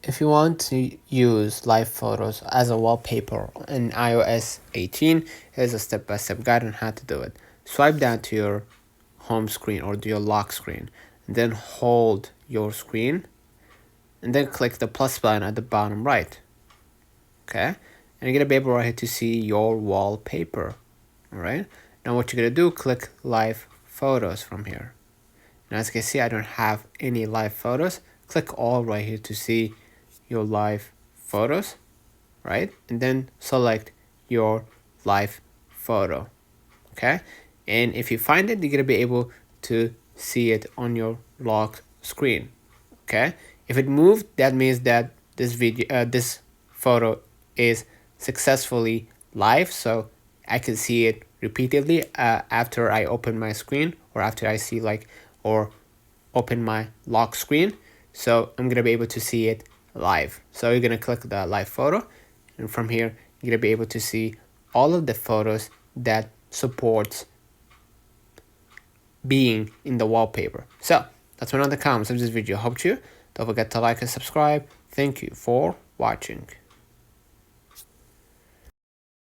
If you want to use live photos as a wallpaper in iOS 18, here's a step-by-step guide on how to do it. Swipe down to your home screen or to your lock screen, and then hold your screen, and then click the plus button at the bottom right. Okay, and you're gonna be able right here to see your wallpaper. All right, now what you're gonna do, click live photos from here. Now as you can see, I don't have any live photos. Click all right here to see your live photos, right? And then select your live photo, okay? And if you find it, you're gonna be able to see it on your lock screen, okay? If it moved, that means that this photo is successfully live, so I can see it repeatedly after I open my screen, or after I see or open my lock screen. So I'm gonna be able to see it live. So you're gonna click the live photo, and from here you're gonna be able to see all of the photos that supports being in the wallpaper. So that's one of the comments of this video. Hope you don't forget to like and subscribe. Thank you for watching.